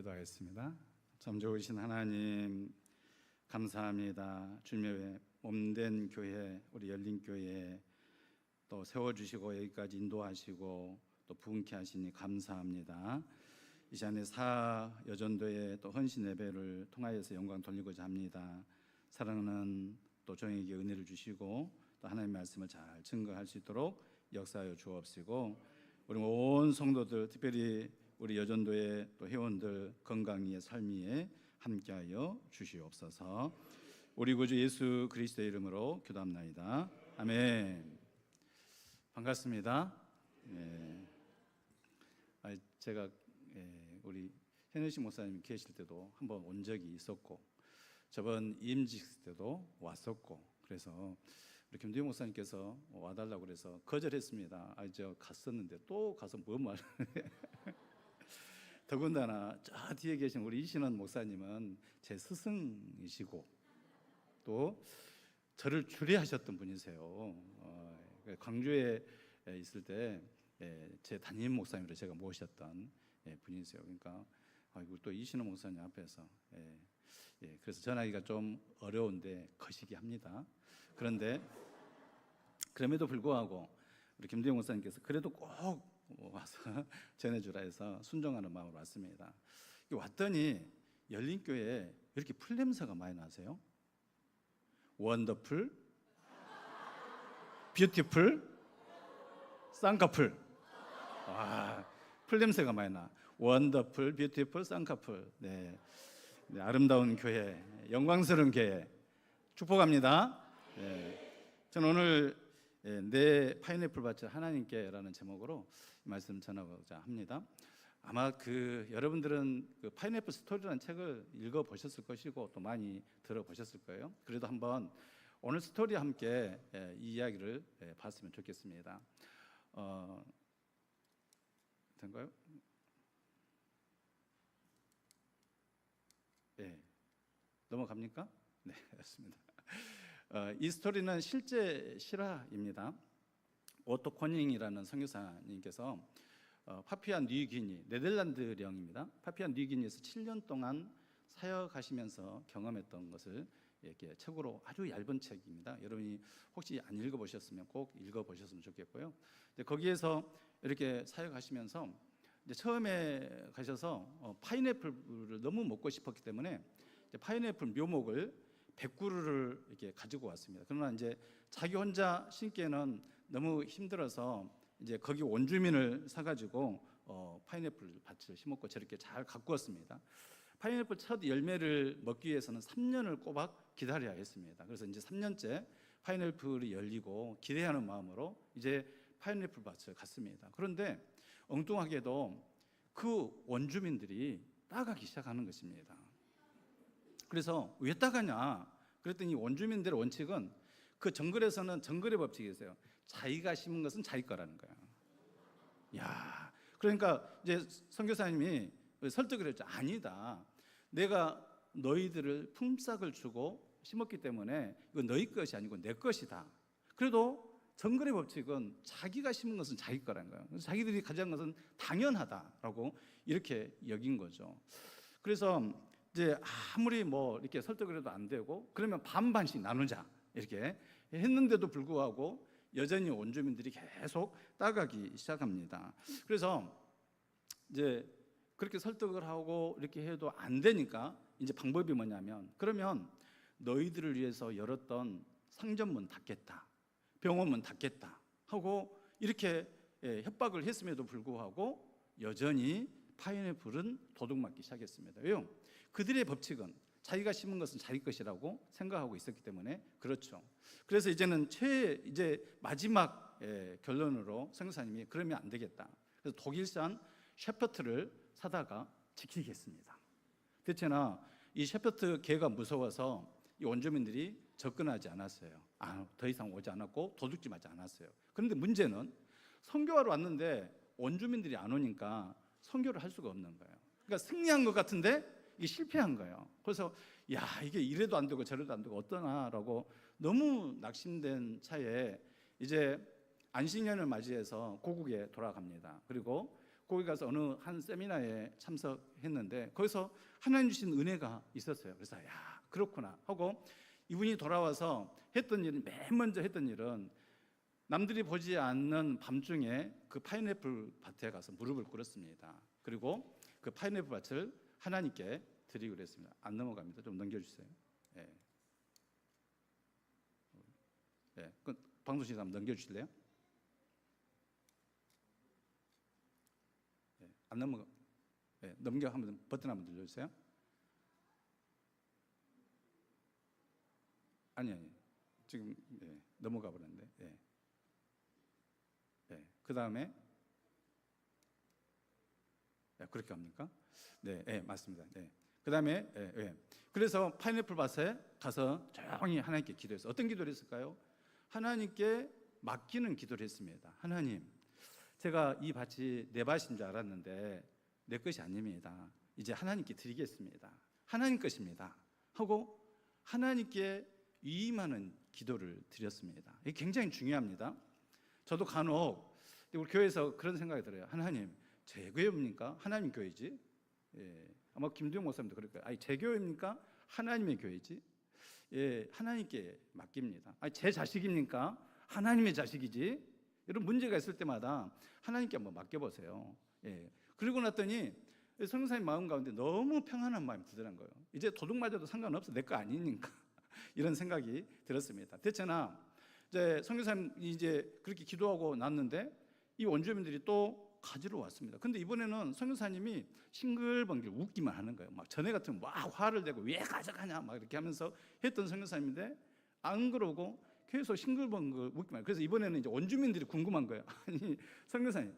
기도하겠습니다. 참 좋으신 하나님, 감사합니다. 주님의 몸된 교회, 우리 열린교회 또 세워주시고 여기까지 인도하시고 또 부흥케 하시니 감사합니다. 이 시간에 사여전도의 또 헌신 예배를 통하여서 영광 돌리고자 합니다. 사랑하는 또 종에게 은혜를 주시고 또 하나님의 말씀을 잘 증거할 수 있도록 역사하여 주옵시고, 우리 온 성도들, 특별히 우리 여전도의 또 회원들 건강위에 삶위에 함께하여 주시옵소서. 우리 구주 예수 그리스도의 이름으로 기도합나이다. 아멘. 반갑습니다. 제가 우리 현현식 목사님 계실 때도 한번 온 적이 있었고, 저번 임직 때도 왔었고, 그래서 우리 김두영 목사님께서 와달라고 그래서 거절했습니다. 저 갔었는데 또 가서 뭐 말? 더군다나 저 뒤에 계신 우리 이신원 목사님은 제 스승이시고 또 저를 주례하셨던 분이세요. 광주에 있을 때 제 담임 목사님으로 제가 모셨던 분이세요. 그러니까 또 이신원 목사님 앞에서 그래서 전하기가 좀 어려운데 거시기 합니다. 그런데 그럼에도 불구하고 우리 김두영 목사님께서 그래도 꼭 와서 전해주라 해서 순종하는 마음으로 왔습니다. 왔더니 열린교회에 이렇게 풀 냄새가 많이 나세요? 원더풀, 뷰티풀, 쌍꺼풀. 와, 풀 냄새가 많이 나. 원더풀, 뷰티풀, 쌍꺼풀. 네, 아름다운 교회, 영광스러운 교회 축복합니다. 저는 오늘 내 파인애플 밭을 하나님께라는 제목으로 말씀 전하고자 합니다. 아마 여러분들은 그 파인애플 스토리라는 책을 읽어 보셨을 것이고 또 많이 들어 보셨을 거예요. 그래도 한번 오늘 스토리와 함께 이 이야기를 봤으면 좋겠습니다. 된가요? 네, 넘어갑니까? 네, 맞습니다. 이 스토리는 실제 실화입니다. 오토 코닝이라는 선교사님께서 파푸아 뉴기니, 네덜란드령입니다. 파푸아 뉴기니에서 7년 동안 사역하시면서 경험했던 것을 이렇게 책으로, 아주 얇은 책입니다. 여러분이 혹시 안 읽어보셨으면 꼭 읽어보셨으면 좋겠고요. 거기에서 이렇게 사역하시면서 이제 처음에 가셔서 파인애플을 너무 먹고 싶었기 때문에 파인애플 묘목을 100그루를 이렇게 가지고 왔습니다. 그러나 이제 자기 혼자 심기에는 너무 힘들어서 이제 거기 원주민을 사가지고 파인애플 밭을 심었고 저렇게 잘 가꾸었습니다. 파인애플 첫 열매를 먹기 위해서는 3년을 꼬박 기다려야 했습니다. 그래서 이제 3년째 파인애플이 열리고 기대하는 마음으로 이제 파인애플 밭을 갔습니다. 그런데 엉뚱하게도 그 원주민들이 따가기 시작하는 것입니다. 그래서 왜 따가냐? 그랬더니 원주민들의 원칙은 그 정글에서는 정글의 법칙이 있어요. 자기가 심은 것은 자기 거라는 거야. 야, 그러니까 이제 선교사님이 설득을 했죠. 아니다. 내가 너희들을 품삯을 주고 심었기 때문에 이거 너희 것이 아니고 내 것이다. 그래도 정글의 법칙은 자기가 심은 것은 자기 거라는 거예요. 그래서 자기들이 가져간 것은 당연하다라고 이렇게 여긴 거죠. 그래서 이제 아무리 이렇게 설득을 해도 안 되고, 그러면 반반씩 나누자 이렇게 했는데도 불구하고 여전히 원주민들이 계속 따가기 시작합니다. 그래서 이제 그렇게 설득을 하고 이렇게 해도 안 되니까 이제 방법이 뭐냐면, 그러면 너희들을 위해서 열었던 상점문 닫겠다, 병원문 닫겠다 하고 이렇게 협박을 했음에도 불구하고 여전히 파인애플은 도둑맞기 시작했습니다. 왜요? 그들의 법칙은 자기가 심은 것은 자기 것이라고 생각하고 있었기 때문에 그렇죠. 그래서 이제는 이제 마지막 결론으로 선교사님이 그러면 안 되겠다. 그래서 독일산 셰퍼트를 사다가 지키겠습니다. 대체나 이 셰퍼트 개가 무서워서 이 원주민들이 접근하지 않았어요. 더 이상 오지 않았고 도둑질하지 않았어요. 그런데 문제는 선교하러 왔는데 원주민들이 안 오니까 선교를 할 수가 없는 거예요. 그러니까 승리한 것 같은데 이게 실패한 거예요. 그래서 이게 이래도 안 되고 저래도 안 되고 어떠나라고 너무 낙심된 차에 이제 안식년을 맞이해서 고국에 돌아갑니다. 그리고 거기 가서 어느 한 세미나에 참석했는데 거기서 하나님 주신 은혜가 있었어요. 그래서 야, 그렇구나 하고 이분이 돌아와서 했던 일은, 맨 먼저 했던 일은 남들이 보지 않는 밤중에 그 파인애플 밭에 가서 무릎을 꿇었습니다. 그리고 그 파인애플 밭을 하나님께 드리고 그랬습니다. 안 넘어갑니다. 좀 넘겨주세요. 예. 예. 그 방송실 한번 넘겨주실래요? 예. 안 넘어가. 예. 넘겨 한번 버튼 한번 눌러주세요. 아니 지금 예. 넘어가 버렸는데. 예. 예. 그 다음에 그렇게 합니까? 네, 예, 맞습니다. 네. 그 다음에 그래서 파인애플 밭에 가서 조용히 하나님께 기도했어요. 어떤 기도를 했을까요? 하나님께 맡기는 기도를 했습니다. 하나님, 제가 이 밭이 내 밭인 줄 알았는데 내 것이 아닙니다. 이제 하나님께 드리겠습니다. 하나님 것입니다 하고 하나님께 위임하는 기도를 드렸습니다. 이게 굉장히 중요합니다. 저도 간혹 우리 교회에서 그런 생각이 들어요. 하나님, 제 교회입니까? 하나님 교회지? 예, 아마 김두영 목사님도 그럴 거예요. 아니, 제 교회입니까? 하나님의 교회지? 예, 하나님께 맡깁니다. 아니, 제 자식입니까? 하나님의 자식이지? 이런 문제가 있을 때마다 하나님께 한번 맡겨보세요. 예, 그리고 났더니 성교사님 마음 가운데 너무 평안한 마음이 들더란 거예요. 이제 도둑 맞아도 상관없어. 내 거 아니니까. 이런 생각이 들었습니다. 대체나 이제 성교사님 이제 그렇게 기도하고 났는데 이 원주민들이 또 가지러 왔습니다. 근데 이번에는 선교사님이 싱글벙글 웃기만 하는 거예요. 막 전에 같으면 막 화를 내고 왜 가져가냐 막 이렇게 하면서 했던 선교사님인데 안 그러고 계속 싱글벙글 웃기만 해요. 그래서 이번에는 이제 원주민들이 궁금한 거예요. 아니 선교사님,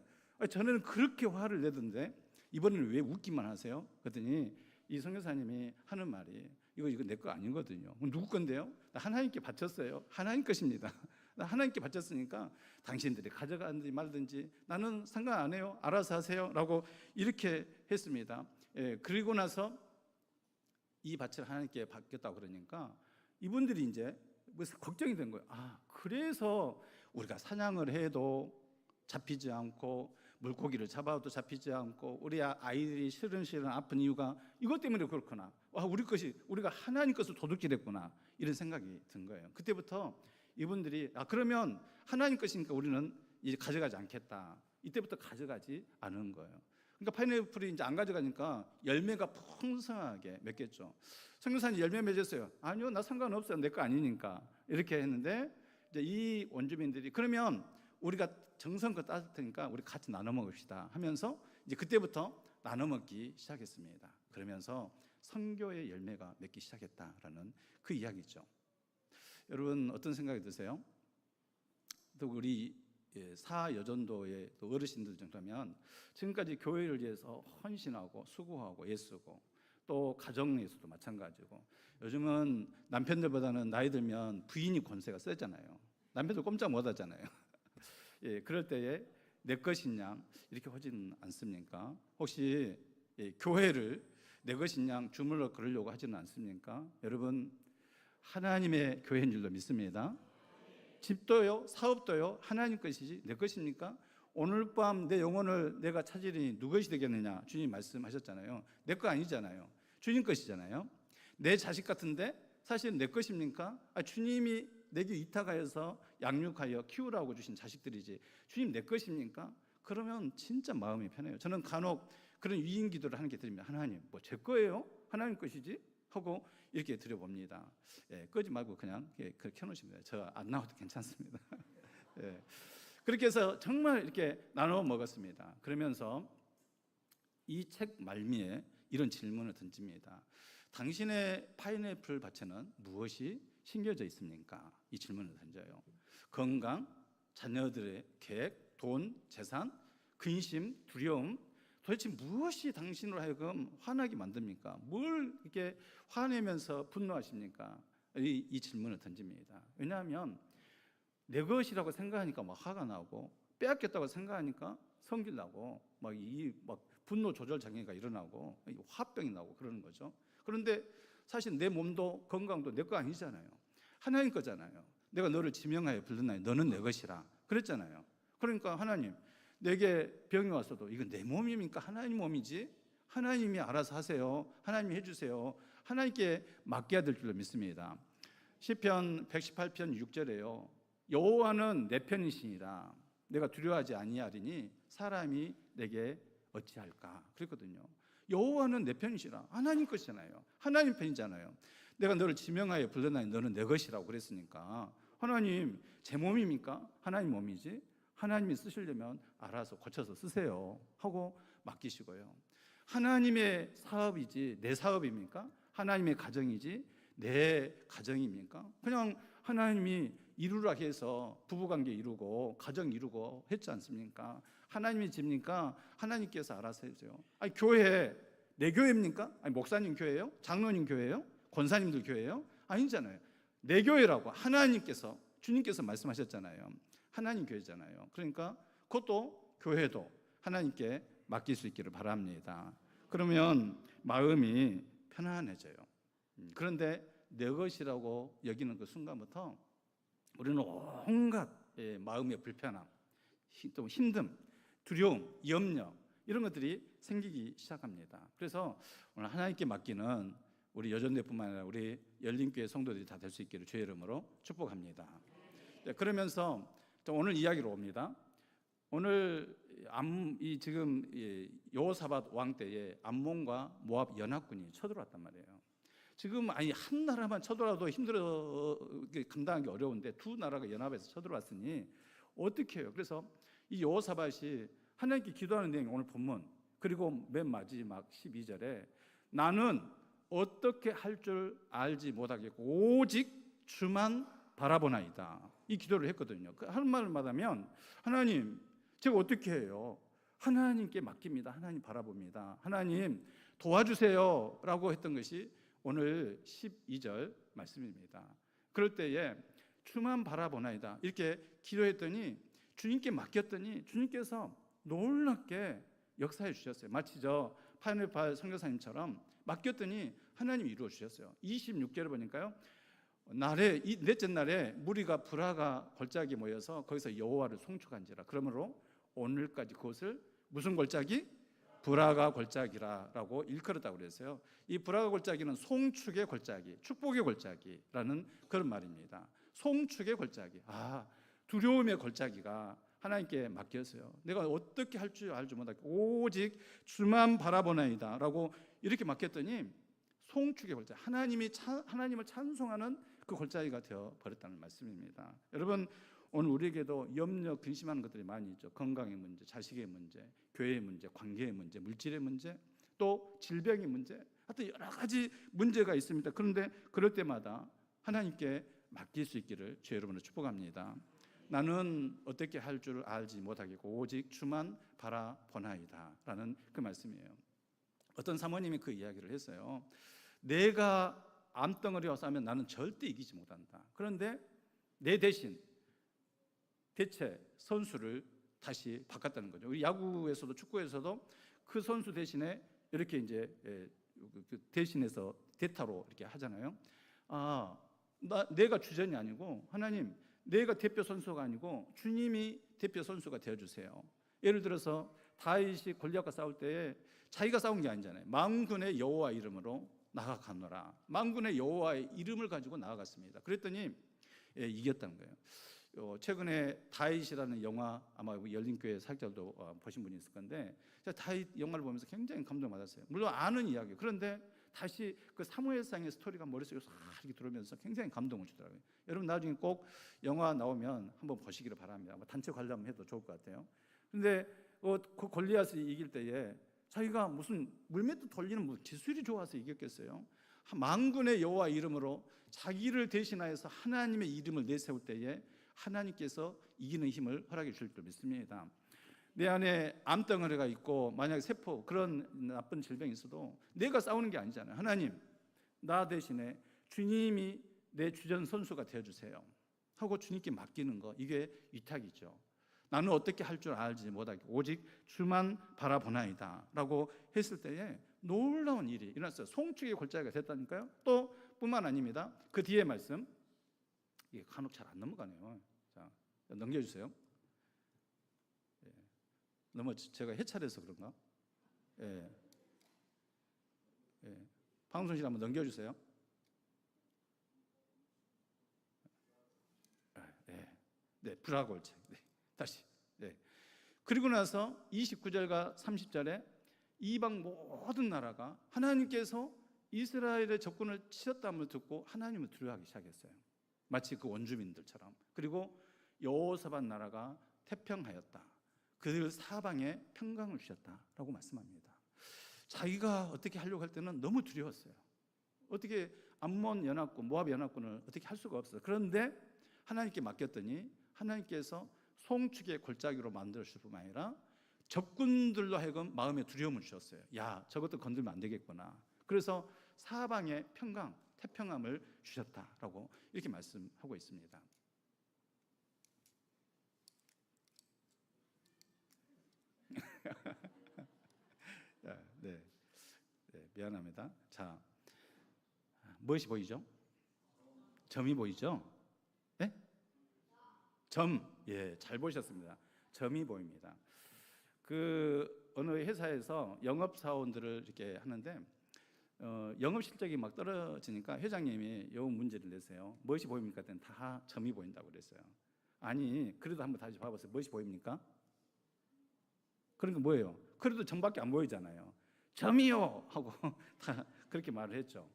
전에는 그렇게 화를 내던데 이번에는 왜 웃기만 하세요? 그랬더니 이 선교사님이 하는 말이 이거 내 거 아니거든요. 누구 건데요? 나 하나님께 바쳤어요. 하나님 것입니다. 하나님께 바쳤으니까 당신들이 가져가든지 말든지 나는 상관 안 해요. 알아서 하세요 라고 이렇게 했습니다. 예, 그리고 나서 이 밭을 하나님께 받겠다고 그러니까 이분들이 이제 걱정이 된 거예요. 아, 그래서 우리가 사냥을 해도 잡히지 않고 물고기를 잡아도 잡히지 않고 우리 아이들이 시름시름 아픈 이유가 이것 때문에 그렇구나. 와, 우리가 하나님 것을 도둑질했구나. 이런 생각이 든 거예요. 그때부터 이분들이 그러면 하나님 것이니까 우리는 이제 가져가지 않겠다. 이때부터 가져가지 않은 거예요. 그러니까 파인애플이 이제 안 가져가니까 열매가 풍성하게 맺겠죠. 선교사님 열매 맺었어요. 아니요, 나 상관없어요. 내 거 아니니까. 이렇게 했는데 이제 이 원주민들이 그러면 우리가 정성껏 따질 테니까 우리 같이 나눠 먹읍시다 하면서 이제 그때부터 나눠 먹기 시작했습니다. 그러면서 선교의 열매가 맺기 시작했다라는 그 이야기죠. 여러분 어떤 생각이 드세요? 또 우리 사여전도의 또 어르신들 정도면 지금까지 교회를 위해서 헌신하고 수고하고 애쓰고 또 가정에서도 마찬가지고 요즘은 남편들보다는 나이 들면 부인이 권세가 세잖아요. 남편들 꼼짝 못 하잖아요. 예, 그럴 때에 내 것인 양 이렇게 하지는 않습니까? 혹시 교회를 내 것인 양 주물러 그러려고 하지는 않습니까? 여러분 하나님의 교회인 줄로 믿습니다. 집도요, 사업도요, 하나님 것이지 내 것입니까? 오늘 밤 내 영혼을 내가 찾으리니 누구 것이 되겠느냐? 주님 말씀하셨잖아요. 내 거 아니잖아요. 주님 것이잖아요. 내 자식 같은데 사실 내 것입니까? 주님이 내게 위탁하여서 양육하여 키우라고 주신 자식들이지 주님 내 것입니까? 그러면 진짜 마음이 편해요. 저는 간혹 그런 위임 기도를 하는 게 드립니다. 하나님, 뭐 제 거예요? 하나님 것이지? 하고 이렇게 드려봅니다. 예, 끄지 말고 그냥 그렇게 켜놓으시면 돼요. 저 안 나와도 괜찮습니다. 예, 그렇게 해서 정말 이렇게 나눠 먹었습니다. 그러면서 이 책 말미에 이런 질문을 던집니다. 당신의 파인애플 밭에는 무엇이 심겨져 있습니까? 이 질문을 던져요. 건강, 자녀들의 계획, 돈, 재산, 근심, 두려움, 도대체 무엇이 당신으로 하여금 화나게 만듭니까? 뭘 이렇게 화내면서 분노하십니까? 이 질문을 던집니다. 왜냐하면 내 것이라고 생각하니까 막 화가 나고 빼앗겼다고 생각하니까 성질 나고 막 분노 조절 장애가 일어나고 화병이 나고 그러는 거죠. 그런데 사실 내 몸도 건강도 내 거 아니잖아요. 하나님 거잖아요. 내가 너를 지명하여 불렀나니 너는 내 것이라 그랬잖아요. 그러니까 하나님, 내게 병이 왔어도 이건 내 몸입니까? 하나님 몸이지? 하나님이 알아서 하세요. 하나님이 해주세요. 하나님께 맡겨야 될 줄로 믿습니다. 시편 118편 6절에요. 여호와는 내 편이시니라. 내가 두려워하지 아니하리니 사람이 내게 어찌할까? 그랬거든요. 여호와는 내 편이시라. 하나님 것이잖아요. 하나님 편이잖아요. 내가 너를 지명하여 불러나니 너는 내 것이라고 그랬으니까 하나님 제 몸입니까? 하나님 몸이지. 하나님이 쓰시려면 알아서 고쳐서 쓰세요 하고 맡기시고요. 하나님의 사업이지 내 사업입니까? 하나님의 가정이지 내 가정입니까? 그냥 하나님이 이루라 해서 부부관계 이루고 가정 이루고 했지 않습니까? 하나님이 집니까? 하나님께서 알아서 해주세요. 아니 교회 내 교회입니까? 아니 목사님 교회예요? 장로님 교회예요? 권사님들 교회예요? 아니잖아요. 내 교회라고 하나님께서 주님께서 말씀하셨잖아요. 하나님 교회잖아요. 그러니까 그것도 교회도 하나님께 맡길 수 있기를 바랍니다. 그러면 마음이 편안해져요. 그런데 내 것이라고 여기는 그 순간부터 우리는 온갖 마음의 불편함, 또 힘듦, 두려움, 염려 이런 것들이 생기기 시작합니다. 그래서 오늘 하나님께 맡기는 우리 여전대뿐만 아니라 우리 열린교회 성도들이 다 될 수 있기를 주의 이름으로 축복합니다. 그러면서 오늘 이야기로 옵니다. 오늘 지금 여호사밧 왕 때에 암몬과 모압 연합군이 쳐들어왔단 말이에요. 지금 아니 한 나라만 쳐들어와도 힘들어 감당하기 어려운데 두 나라가 연합해서 쳐들어왔으니 어떻게 해요? 그래서 이 여호사밧이 하나님께 기도하는 내용이 오늘 본문 그리고 맨 마지막 12절에 나는 어떻게 할 줄 알지 못하겠고 오직 주만 바라보나이다. 이 기도를 했거든요. 할 말을 말하면 하나님 제가 어떻게 해요? 하나님께 맡깁니다. 하나님 바라봅니다. 하나님 도와주세요 라고 했던 것이 오늘 12절 말씀입니다. 그럴 때에 주만 바라보나이다 이렇게 기도했더니 주님께 맡겼더니 주님께서 놀랍게 역사해 주셨어요. 마치 저 파네팔 선교사님처럼 맡겼더니 하나님이 이루어 주셨어요. 26절을 보니까요. 넷째 날에 무리가 브라가 골짜기 모여서 거기서 여호와를 송축한지라. 그러므로 오늘까지 그것을 무슨 골짜기? 브라가 골짜기라고 일컬었다고 그랬어요. 이 브라가 골짜기는 송축의 골짜기, 축복의 골짜기라는 그런 말입니다. 송축의 골짜기. 두려움의 골짜기가 하나님께 맡겼어요. 내가 어떻게 할 줄 알지 못하고 오직 주만 바라보나이다라고 이렇게 맡겼더니 송축의 골짜기, 하나님을 찬송하는 그 골짜기가 되어 버렸다는 말씀입니다. 여러분 오늘 우리에게도 염려, 근심하는 것들이 많이 있죠. 건강의 문제, 자식의 문제, 교회의 문제, 관계의 문제, 물질의 문제, 또 질병의 문제, 하여튼 여러 가지 문제가 있습니다. 그런데 그럴 때마다 하나님께 맡길 수 있기를 주의 여러분을 축복합니다. 나는 어떻게 할 줄 알지 못하겠고 오직 주만 바라보나이다 라는 그 말씀이에요. 어떤 사모님이 그 이야기를 했어요. 내가 암덩어리와 싸우면 나는 절대 이기지 못한다. 그런데 내 대신 대체 선수를 다시 바꿨다는 거죠. 우리 야구에서도 축구에서도 그 선수 대신에 이렇게 이제 대신해서 대타로 이렇게 하잖아요. 내가 주전이 아니고 하나님 내가 대표 선수가 아니고 주님이 대표 선수가 되어주세요. 예를 들어서 다윗이 골리앗과 싸울 때에 자기가 싸운 게 아니잖아요. 만군의 여호와 이름으로 나아가노라. 만군의 여호와의 이름을 가지고 나아갔습니다. 그랬더니 이겼다는 거예요. 최근에 다윗이라는 영화 아마 열린교회 사역자도 보신 분이 있을 건데 제가 다윗 영화를 보면서 굉장히 감동받았어요. 물론 아는 이야기예요. 그런데 다시 그 사무엘상의 스토리가 머릿속에 싹 이렇게 들어오면서 굉장히 감동을 주더라고요. 여러분 나중에 꼭 영화 나오면 한번 보시기를 바랍니다. 단체 관람해도 좋을 것 같아요. 그런데 그 골리앗이 이길 때에 자기가 무슨 물맷도 돌리는 기술이 좋아서 이겼겠어요? 만군의 여호와 이름으로 자기를 대신하여서 하나님의 이름을 내세울 때에 하나님께서 이기는 힘을 허락해 주실 줄 믿습니다. 내 안에 암덩어리가 있고 만약에 세포 그런 나쁜 질병이 있어도 내가 싸우는 게 아니잖아요. 하나님 나 대신에 주님이 내 주전 선수가 되어주세요 하고 주님께 맡기는 거 이게 위탁이죠. 나는 어떻게 할 줄 알지 못하게 오직 주만 바라보나이다 라고 했을 때에 놀라운 일이 일어났어요. 송축의 골짜기가 됐다니까요. 또 뿐만 아닙니다. 그 뒤에 말씀 이게 간혹 잘 안 넘어가네요. 자 넘겨주세요. 너무 제가 해찰해서 그런가? 예. 예. 방송실 한번 넘겨주세요. 예. 네, 불화골책. 네, 다시. 네. 그리고 나서 29절과 30절에 이방 모든 나라가 하나님께서 이스라엘의 적군을 치셨다는 걸 듣고 하나님을 두려워하기 시작했어요. 마치 그 원주민들처럼. 그리고 여호사밧 나라가 태평하였다. 그들 사방에 평강을 주셨다라고 말씀합니다. 자기가 어떻게 하려고 할 때는 너무 두려웠어요. 어떻게 암몬 연합군, 모압 연합군을 어떻게 할 수가 없어요. 그런데 하나님께 맡겼더니 하나님께서 송축의 골짜기로 만들어 주실 뿐만 아니라 적군들로 하여금 마음에 두려움을 주셨어요. 야, 저것도 건들면 안 되겠구나. 그래서 사방에 평강, 태평함을 주셨다라고 이렇게 말씀하고 있습니다. 네, 네, 미안합니다. 자, 무엇이 보이죠? 점이 보이죠? 네? 점, 예, 잘 보셨습니다. 점이 보입니다. 그 어느 회사에서 영업 사원들을 이렇게 하는데 영업 실적이 막 떨어지니까 회장님이 요 문제를 내세요. 무엇이 보입니까? 그때는 다 점이 보인다고 그랬어요. 아니, 그래도 한번 다시 봐보세요. 무엇이 보입니까? 그러니까 뭐예요? 그래도 점밖에 안 보이잖아요. 점이요 하고 다 그렇게 말을 했죠.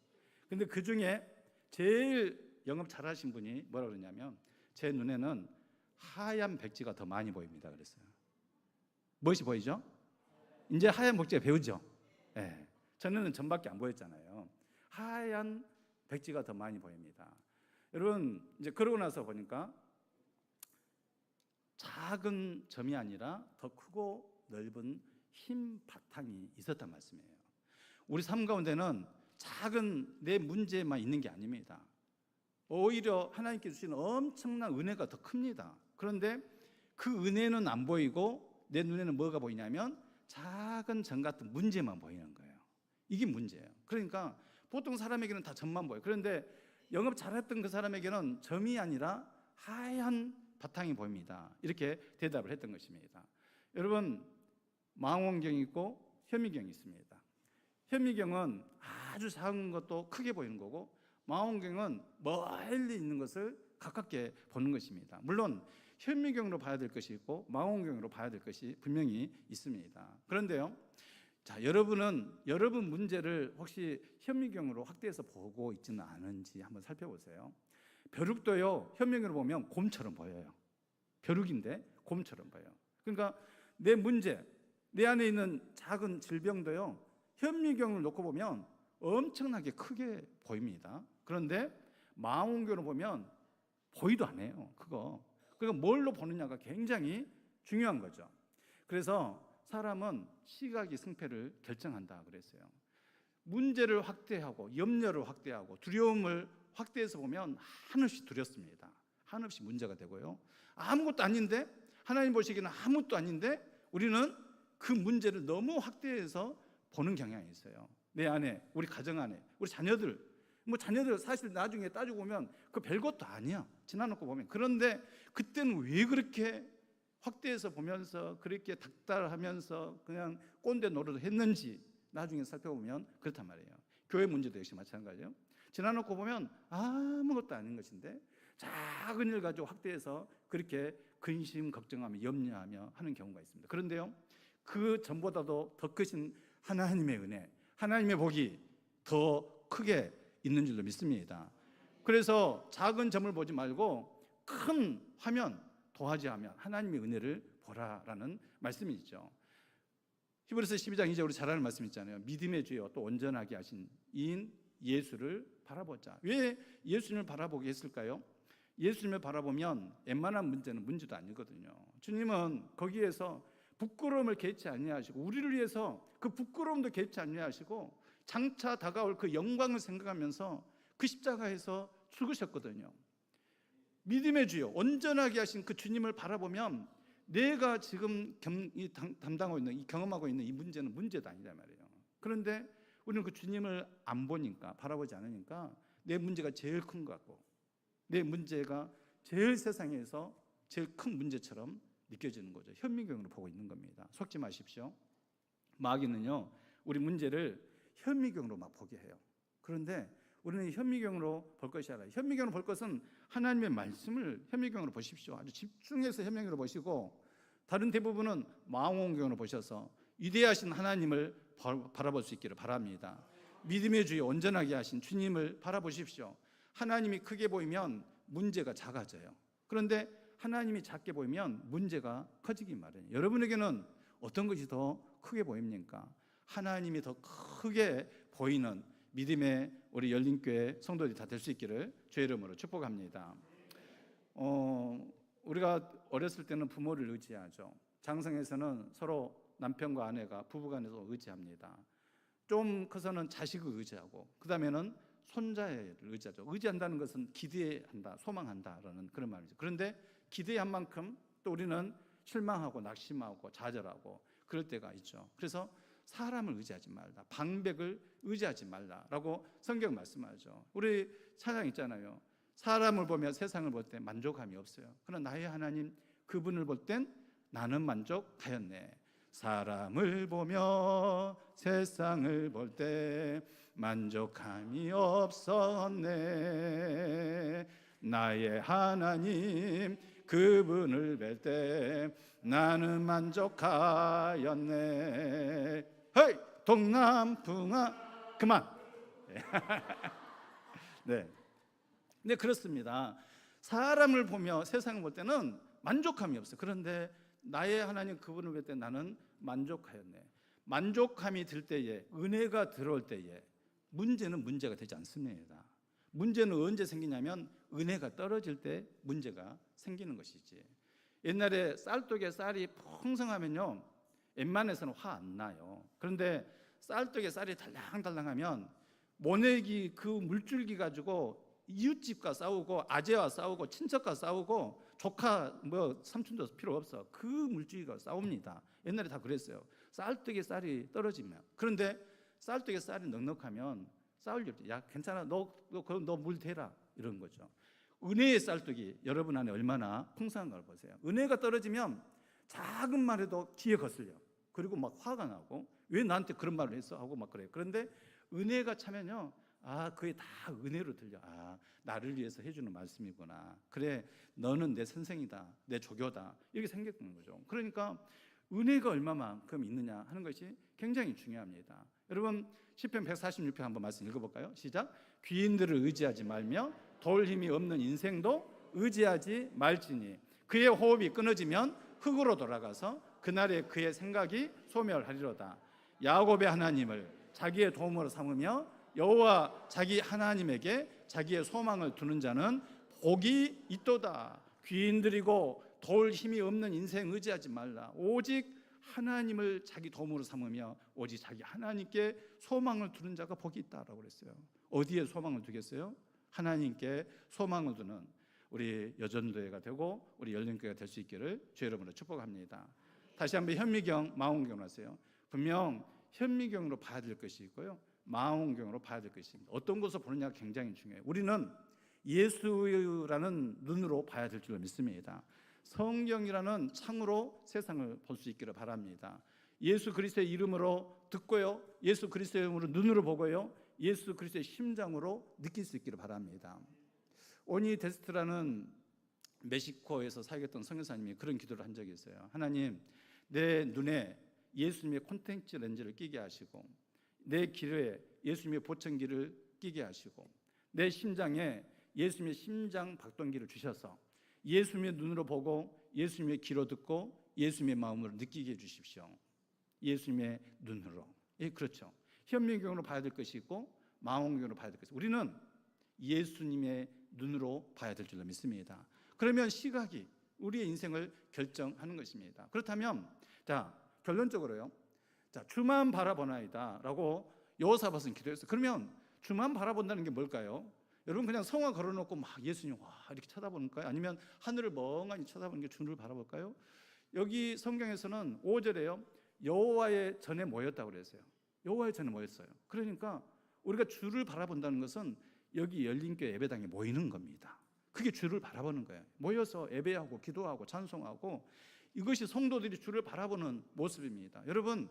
근데 그 중에 제일 영업 잘하신 분이 뭐라 그러냐면 제 눈에는 하얀 백지가 더 많이 보입니다 그랬어요. 무엇이 보이죠? 이제 하얀 백지가 배우죠? 네. 저는 점밖에 안 보였잖아요. 하얀 백지가 더 많이 보입니다. 여러분 이제 그러고 나서 보니까 작은 점이 아니라 더 크고 넓은 흰 바탕이 있었단 말씀이에요. 우리 삶 가운데는 작은 내 문제만 있는 게 아닙니다. 오히려 하나님께 주시는 엄청난 은혜가 더 큽니다. 그런데 그 은혜는 안 보이고 내 눈에는 뭐가 보이냐면 작은 점 같은 문제만 보이는 거예요. 이게 문제예요. 그러니까 보통 사람에게는 다 점만 보여요. 그런데 영업 잘했던 그 사람에게는 점이 아니라 하얀 바탕이 보입니다. 이렇게 대답을 했던 것입니다. 여러분 망원경이 있고 현미경이 있습니다. 현미경은 아주 작은 것도 크게 보이는 거고 망원경은 멀리 있는 것을 가깝게 보는 것입니다. 물론 현미경으로 봐야 될 것이 있고 망원경으로 봐야 될 것이 분명히 있습니다. 그런데요, 자, 여러분 문제를 혹시 현미경으로 확대해서 보고 있지는 않은지 한번 살펴보세요. 벼룩도요, 현미경으로 보면 곰처럼 보여요. 벼룩인데 곰처럼 보여요. 그러니까 내 문제, 내 안에 있는 작은 질병도요, 현미경을 놓고 보면 엄청나게 크게 보입니다. 그런데 망원경으로 보면 보이도 안 해요. 그러니까 뭘로 보느냐가 굉장히 중요한 거죠. 그래서 사람은 시각이 승패를 결정한다 그랬어요. 문제를 확대하고 염려를 확대하고 두려움을 확대해서 보면 한없이 두렵습니다. 한없이 문제가 되고요. 아무것도 아닌데 하나님 보시기에는 아무것도 아닌데 우리는 그 문제를 너무 확대해서 보는 경향이 있어요. 내 안에, 우리 가정 안에, 우리 자녀들 사실 나중에 따지고 보면 그 별것도 아니야. 지나놓고 보면. 그런데 그때는 왜 그렇게 확대해서 보면서 그렇게 닥달하면서 그냥 꼰대 노릇을 했는지 나중에 살펴보면 그렇단 말이에요. 교회 문제도 역시 마찬가지예요. 지나놓고 보면 아무것도 아닌 것인데 작은 일 가지고 확대해서 그렇게 근심, 걱정하며 염려하며 하는 경우가 있습니다. 그런데요, 그 전보다도 더 크신 하나님의 은혜, 하나님의 복이 더 크게 있는 줄로 믿습니다. 그래서 작은 점을 보지 말고 큰 화면, 도화지하면 하나님의 은혜를 보라라는 말씀이 있죠. 히브리서 12장 2절 우리 잘 아는 말씀 있잖아요. 믿음의 주여 또 온전하게 하신 이인 예수를 바라보자. 왜 예수님을 바라보게 했을까요? 예수님을 바라보면 웬만한 문제는 문제도 아니거든요. 주님은 거기에서 부끄러움을 개의치 아니하시고 우리를 위해서 그 부끄러움도 개의치 아니하시고 장차 다가올 그 영광을 생각하면서 그 십자가에서 죽으셨거든요. 믿음의 주여 온전하게 하신 그 주님을 바라보면 내가 지금 담당하고 있는 이 경험하고 있는 이 문제는 문제도 아니다 말이에요. 그런데 우리는 그 주님을 안 보니까 바라보지 않으니까 내 문제가 제일 큰 것 같고 내 문제가 제일 세상에서 제일 큰 문제처럼 느껴지는 거죠. 현미경으로 보고 있는 겁니다. 속지 마십시오. 마귀는요, 우리 문제를 현미경으로 막 보게 해요. 그런데 우리는 현미경으로 볼 것이 아니라, 현미경으로 볼 것은 하나님의 말씀을 현미경으로 보십시오. 아주 집중해서 현미경으로 보시고, 다른 대부분은 망원경으로 보셔서 위대하신 하나님을 바라볼 수 있기를 바랍니다. 믿음의 주에 온전하게 하신 주님을 바라보십시오. 하나님이 크게 보이면 문제가 작아져요. 그런데 하나님이 작게 보이면 문제가 커지기 마련이에요. 여러분에게는 어떤 것이 더 크게 보입니까? 하나님이 더 크게 보이는 믿음의 우리 열린교회 성도들이 다 될 수 있기를 주의 이름으로 축복합니다. 우리가 어렸을 때는 부모를 의지하죠. 장성에서는 서로 남편과 아내가 부부간에서 의지합니다. 좀 커서는 자식을 의지하고, 그 다음에는 손자를 의지하죠. 의지한다는 것은 기대한다, 소망한다라는 그런 말이죠. 그런데 기대한 만큼 또 우리는 실망하고 낙심하고 좌절하고 그럴 때가 있죠. 그래서 사람을 의지하지 말라, 방백을 의지하지 말라라고 성경 말씀하죠. 우리 찬양 있잖아요. 사람을 보며 세상을 볼 때 만족함이 없어요. 그러나 나의 하나님 그분을 볼 땐 나는 만족하였네. 사람을 보며 세상을 볼 때 만족함이 없었네. 나의 하나님 그분을 뵐 때 나는 만족하였네. 헤이 동남풍아 그만. 네. 네, 그렇습니다. 사람을 보며 세상을 볼 때는 만족함이 없어요. 그런데 나의 하나님 그분을 볼 때 나는 만족하였네. 만족함이 들 때에, 은혜가 들어올 때에 문제는 문제가 되지 않습니다. 문제는 언제 생기냐면 은혜가 떨어질 때 문제가 생기는 것이지. 옛날에 쌀독에 쌀이 풍성하면요, 웬만해서는 화 안 나요. 그런데 쌀독에 쌀이 달랑달랑하면 모내기 그 물줄기 가지고 이웃집과 싸우고 아재와 싸우고 친척과 싸우고 조카 삼촌도 필요 없어. 그 물줄기가 싸웁니다. 옛날에 다 그랬어요. 쌀떡에 쌀이 떨어지면. 그런데 쌀떡에 쌀이 넉넉하면 싸울 일 없지. 야 괜찮아, 너 물 대라, 이런 거죠. 은혜의 쌀떡이 여러분 안에 얼마나 풍성한 걸 보세요. 은혜가 떨어지면 작은 말에도 귀에 거슬려. 그리고 막 화가 나고 왜 나한테 그런 말을 했어 하고 막 그래요. 그런데 은혜가 차면요, 그게 다 은혜로 들려. 나를 위해서 해주는 말씀이구나. 그래, 너는 내 선생이다, 내 조교다, 이렇게 생겼는 거죠. 그러니까 은혜가 얼마만큼 있느냐 하는 것이 굉장히 중요합니다. 여러분 시편 146편 한번 말씀 읽어볼까요? 시작. 귀인들을 의지하지 말며 도울 힘이 없는 인생도 의지하지 말지니 그의 호흡이 끊어지면 흙으로 돌아가서 그날에 그의 생각이 소멸하리로다. 야곱의 하나님을 자기의 도움으로 삼으며 여호와 자기 하나님에게 자기의 소망을 두는 자는 복이 있도다. 귀인들이고 도울 힘이 없는 인생 의지하지 말라. 오직 하나님을 자기 도움으로 삼으며 오직 자기 하나님께 소망을 두는 자가 복이 있다라고 그랬어요. 어디에 소망을 두겠어요? 하나님께 소망을 두는 우리 여전도회가 되고 우리 열린교회가 될 수 있기를 주의 이름으로 축복합니다. 다시 한번 현미경, 망원경으로 하세요. 분명 현미경으로 봐야 될 것이 있고요, 망원경으로 봐야 될 것입니다. 어떤 것을 보느냐가 굉장히 중요해요. 우리는 예수라는 눈으로 봐야 될 줄로 믿습니다. 성경이라는 창으로 세상을 볼 수 있기를 바랍니다. 예수 그리스도의 이름으로 듣고요, 예수 그리스도의 이름으로 눈으로 보고요, 예수 그리스도의 심장으로 느낄 수 있기를 바랍니다. 오니 데스트라는 멕시코에서 사역했던 선교사님이 그런 기도를 한 적이 있어요. 하나님, 내 눈에 예수님의 콘택트 렌즈를 끼게 하시고 내 귀에 예수님의 보청기를 끼게 하시고 내 심장에 예수님의 심장 박동기를 주셔서 예수님의 눈으로 보고 예수님의 귀로 듣고 예수님의 마음으로 느끼게 해주십시오. 예수님의 눈으로. 예, 그렇죠. 현미경으로 봐야 될 것이 있고 망원경으로 봐야 될 것이 있고, 우리는 예수님의 눈으로 봐야 될 줄로 믿습니다. 그러면 시각이 우리의 인생을 결정하는 것입니다. 그렇다면 자, 결론적으로요, 자, 주만 바라보나이다 라고 여호사밧은 기도했어요. 그러면 주만 바라본다는 게 뭘까요? 여러분 그냥 성화 걸어놓고 막 예수님 와 이렇게 쳐다보는가요? 아니면 하늘을 멍하니 쳐다보는 게 주를 바라볼까요? 여기 성경에서는 5절에요 여호와의 전에 모였다고 그랬어요. 여호와의 전에 모였어요. 그러니까 우리가 주를 바라본다는 것은 여기 열린교회 예배당에 모이는 겁니다. 그게 주를 바라보는 거예요. 모여서 예배하고 기도하고 찬송하고 이것이 성도들이 주를 바라보는 모습입니다. 여러분,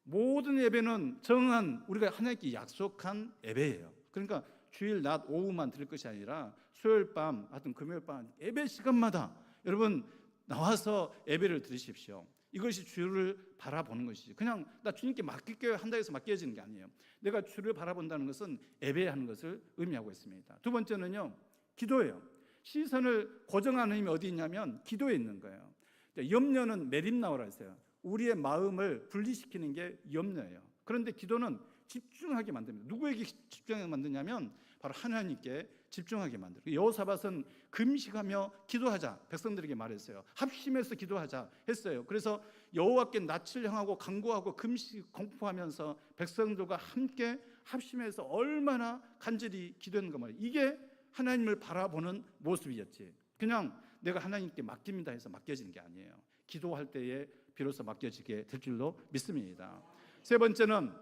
모든 예배는 정한 우리가 하나님께 약속한 예배예요. 그러니까 주일 낮 오후만 드릴 것이 아니라 수요일 밤, 하여튼 금요일 밤 예배 시간마다 여러분 나와서 예배를 드리십시오. 이것이 주를 바라보는 것이지, 그냥 나 주님께 맡길게요 한다 해서 맡겨지는 게 아니에요. 내가 주를 바라본다는 것은 예배하는 것을 의미하고 있습니다. 두 번째는요, 기도예요. 시선을 고정하는 힘이 어디 있냐면 기도에 있는 거예요. 염려는 메림나오라 했어요. 우리의 마음을 분리시키는 게 염려예요. 그런데 기도는 집중하게 만듭니다. 누구에게 집중하게 만드냐면 바로 하나님께 집중하게 만들어요. 여호사밧은 금식하며 기도하자 백성들에게 말했어요. 합심해서 기도하자 했어요. 그래서 여호와께 낯을 향하고 간구하고 금식 공포하면서 백성들과 함께 합심해서 얼마나 간절히 기도했는가 말이에요. 이게 하나님을 바라보는 모습이었지, 그냥 내가 하나님께 맡깁니다 해서 맡겨지는 게 아니에요. 기도할 때에 비로소 맡겨지게 될 줄로 믿습니다. 세 번째는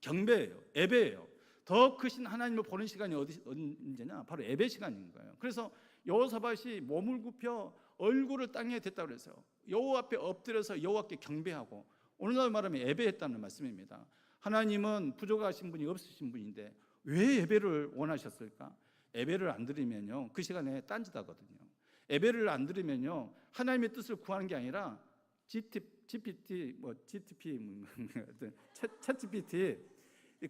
경배예요. 예배예요. 더 크신 하나님을 보는 시간이 언제냐? 바로 예배 시간인 거예요. 그래서 여호사밧이 몸을 굽혀 얼굴을 땅에 댔다고 그랬어요. 여호와 앞에 엎드려서 여호와께 경배하고, 오늘날 말하면 예배했다는 말씀입니다. 하나님은 부족하신 분이 없으신 분인데 왜 예배를 원하셨을까? 예배를 안 드리면요, 그 시간에 딴짓하거든요. 예배를 안 드리면요, 하나님의 뜻을 구하는 게 아니라 GPT,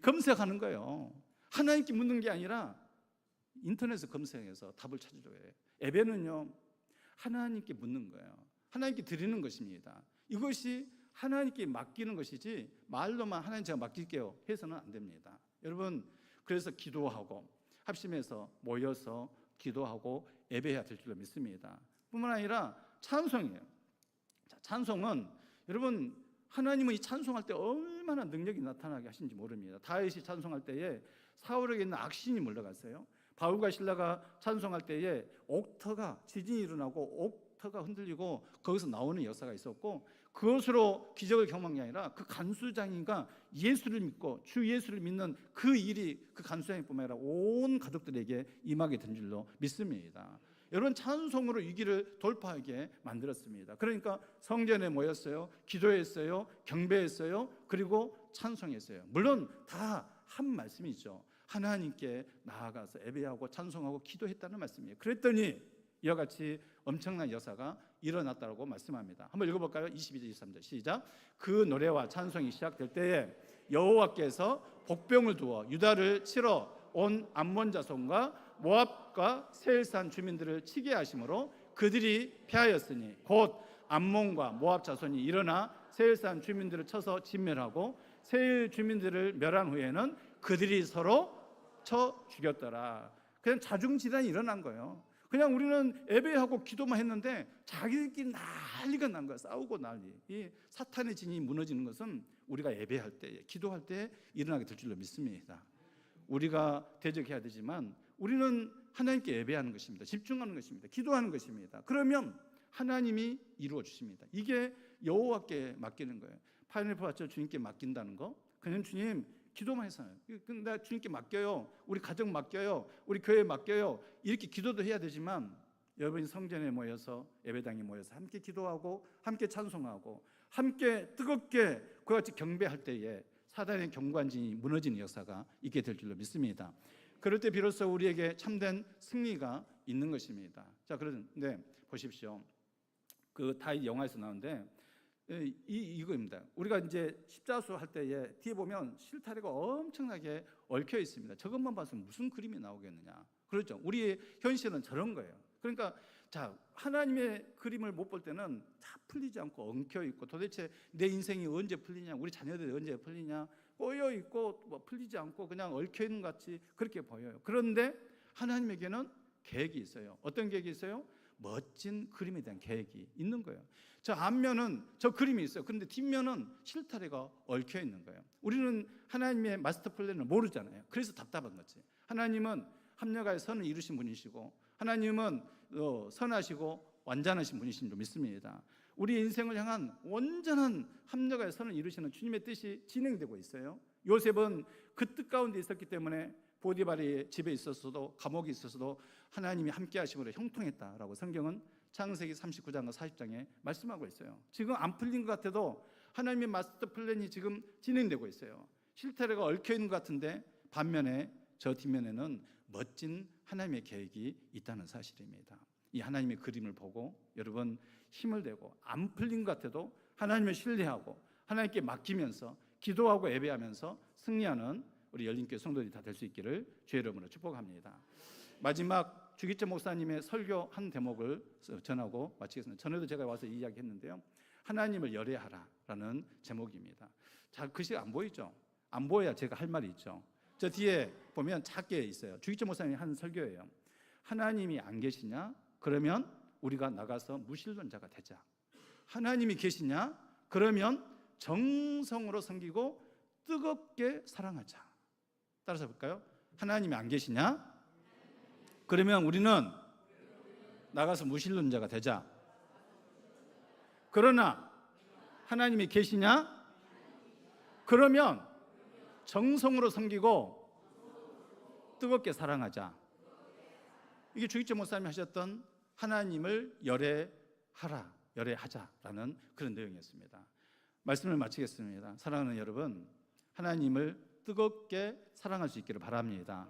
검색하는 거예요. 하나님께 묻는 게 아니라 인터넷에 검색해서 답을 찾으려고 해요. 예배는요, 하나님께 묻는 거예요. 하나님께 드리는 것입니다. 이것이 하나님께 맡기는 것이지 말로만 하나님 제가 맡길게요 해서는 안 됩니다. 여러분, 그래서 기도하고 합심해서 모여서 기도하고 예배해야 될 줄로 믿습니다. 뿐만 아니라 찬송이에요. 찬송은 여러분, 하나님은 이 찬송할 때 얼마나 능력이 나타나게 하신지 모릅니다. 다윗이 찬송할 때에 사울에게 있는 악신이 물러갔어요. 바울과 실라가 찬송할 때에 옥터가 지진이 일어나고 옥터가 흔들리고 거기서 나오는 역사가 있었고, 그것으로 기적을 경험한 게 아니라 그 간수장이가 예수를 믿고 주 예수를 믿는 그 일이 그 간수장뿐만 아니라 온 가족들에게 임하게 된 줄로 믿습니다. 여러분, 찬송으로 위기를 돌파하게 만들었습니다. 그러니까 성전에 모였어요, 기도했어요, 경배했어요, 그리고 찬송했어요. 물론 다 한 말씀이죠. 하나님께 나아가서 예배하고 찬송하고 기도했다는 말씀이에요. 그랬더니 이와 같이 엄청난 역사가 일어났다고 말씀합니다. 한번 읽어볼까요? 22절 23절 시작. 그 노래와 찬송이 시작될 때에 여호와께서 복병을 두어 유다를 치러 온 암몬 자손과 모압과 세일산 주민들을 치게 하심으로 그들이 패하였으니 곧 암몬과 모압 자손이 일어나 세일산 주민들을 쳐서 진멸하고 세일 주민들을 멸한 후에는 그들이 서로 쳐 죽였더라. 그냥 자중질환이 일어난 거예요. 그냥 우리는 예배하고 기도만 했는데 자기들끼리 난리가 난 거야. 싸우고 난리. 이 사탄의 진이 무너지는 것은 우리가 예배할 때, 기도할 때 일어나게 될 줄로 믿습니다. 우리가 대적해야 되지만 우리는 하나님께 예배하는 것입니다. 집중하는 것입니다. 기도하는 것입니다. 그러면 하나님이 이루어 주십니다. 이게 여호와께 맡기는 거예요. 파인애플 밭을 주님께 맡긴다는 거, 그냥 주님 기도만 해서요. 나 주님께 맡겨요. 우리 가정 맡겨요. 우리 교회 맡겨요. 이렇게 기도도 해야 되지만 여러분이 성전에 모여서 예배당에 모여서 함께 기도하고 함께 찬송하고 함께 뜨겁게 그와 같이 경배할 때에 사단의 경관진이 무너지는 역사가 있게 될 줄로 믿습니다. 그럴 때 비로소 우리에게 참된 승리가 있는 것입니다. 자, 그런데 보십시오. 그 다윗 영화에서 나오는데 이거입니다. 우리가 이제 십자수 할 때에 뒤에 보면 실타래가 엄청나게 얽혀 있습니다. 저것만 봐서 무슨 그림이 나오겠느냐. 그렇죠. 우리의 현실은 저런 거예요. 그러니까 자, 하나님의 그림을 못 볼 때는 다 풀리지 않고 엉켜 있고 도대체 내 인생이 언제 풀리냐, 우리 자녀들이 언제 풀리냐, 꼬여 있고 뭐 풀리지 않고 그냥 얽혀 있는 것 같이 그렇게 보여요. 그런데 하나님에게는 계획이 있어요. 어떤 계획이 있어요? 멋진 그림에 대한 계획이 있는 거예요. 저 앞면은 저 그림이 있어요. 그런데 뒷면은 실타래가 얽혀 있는 거예요. 우리는 하나님의 마스터 플랜을 모르잖아요. 그래서 답답한 거지. 하나님은 합력하여 선을 이루신 분이시고 하나님은 선하시고 완전하신 분이신 줄 믿습니다. 우리 인생을 향한 온전한 합력하여 선을 이루시는 주님의 뜻이 진행되고 있어요. 요셉은 그 뜻 가운데 있었기 때문에 보디발의 집에 있었어도 감옥에 있었어도 하나님이 함께 하심으로 형통했다라고 성경은 창세기 39장과 40장에 말씀하고 있어요. 지금 안 풀린 것 같아도 하나님의 마스터 플랜이 지금 진행되고 있어요. 실타래가 얽혀 있는 것 같은데 반면에 저 뒷면에는 멋진 하나님의 계획이 있다는 사실입니다. 이 하나님의 그림을 보고 여러분 힘을 내고 안 풀린 것 같아도 하나님을 신뢰하고 하나님께 맡기면서 기도하고 예배하면서 승리하는 우리 열린교회 성도들이 다 될 수 있기를 주의 이름으로 축복합니다. 마지막 주기철 목사님의 설교 한 대목을 전하고 마치겠습니다. 전에도 제가 와서 이야기했는데요. 하나님을 열애하라라는 제목입니다. 자, 글씨 안 보이죠? 안 보여야 제가 할 말이 있죠. 저 뒤에 보면 작게 있어요. 주기철 목사님이 한 설교예요. 하나님이 안 계시냐? 그러면 우리가 나가서 무신론자가 되자. 하나님이 계시냐? 그러면 정성으로 섬기고 뜨겁게 사랑하자. 따라서 볼까요? 하나님이 안 계시냐? 그러면 우리는 나가서 무신론자가 되자. 그러나 하나님이 계시냐? 그러면 정성으로 섬기고 뜨겁게 사랑하자. 이게 주기철 목사님이 하셨던 하나님을 열애하라, 열애하자라는 그런 내용이었습니다. 말씀을 마치겠습니다. 사랑하는 여러분, 하나님을 뜨겁게 사랑할 수 있기를 바랍니다.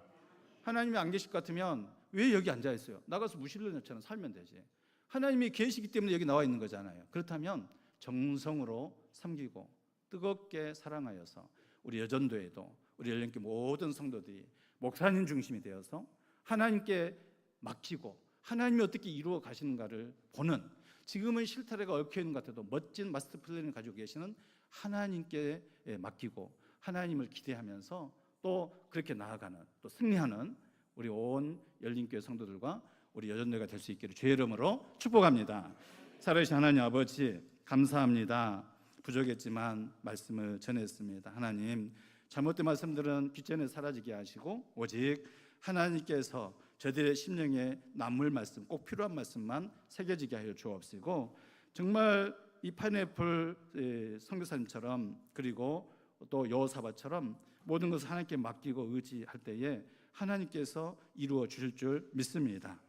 하나님이 안 계실 것 같으면 왜 여기 앉아 있어요? 나가서 무신론자처럼 살면 되지. 하나님이 계시기 때문에 여기 나와 있는 거잖아요. 그렇다면 정성으로 섬기고 뜨겁게 사랑하여서 우리 여전도에도 우리 열린교회 모든 성도들이 목사님 중심이 되어서 하나님께 맡기고 하나님이 어떻게 이루어 가시는가를 보는, 지금은 실타래가 얽혀 있는 것 같아도 멋진 마스터 플랜을 가지고 계시는 하나님께 맡기고 하나님을 기대하면서 또 그렇게 나아가는, 또 승리하는 우리 온 열린교회 성도들과 우리 여전도가 될 수 있기를 주의 이름으로 축복합니다. 살아계신 하나님 아버지, 감사합니다. 부족했지만 말씀을 전했습니다. 하나님, 잘못된 말씀들은 귓전에 사라지게 하시고 오직 하나님께서 저들의 심령에 남을 말씀, 꼭 필요한 말씀만 새겨지게 하여 주옵시고, 정말 이 파인애플 선교사님처럼 그리고 또 여호사밧처럼 모든 것을 하나님께 맡기고 의지할 때에 하나님께서 이루어 주실 줄 믿습니다.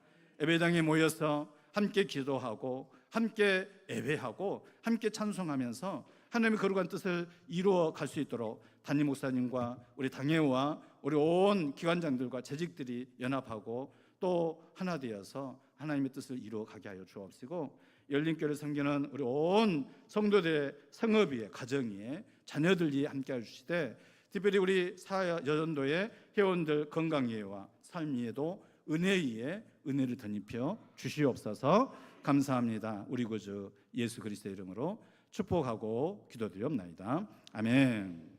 예배당에 모여서 함께 기도하고 함께 예배하고 함께 찬송하면서 하나님의 거룩한 뜻을 이루어 갈 수 있도록 담임 목사님과 우리 당회와 우리 온 기관장들과 재직들이 연합하고 또 하나 되어서 하나님의 뜻을 이루어 가게 하여 주옵시고, 열린교회를 섬기는 우리 온 성도들의 성업 위에, 가정 위에, 자녀들 위에 함께 해주시되, 특별히 우리 사여전도의 회원들 건강 위에와 삶 위에도 은혜 위에 은혜를 덧입혀 주시옵소서. 감사합니다. 우리 구주 예수 그리스도의 이름으로 축복하고 기도드리옵나이다. 아멘.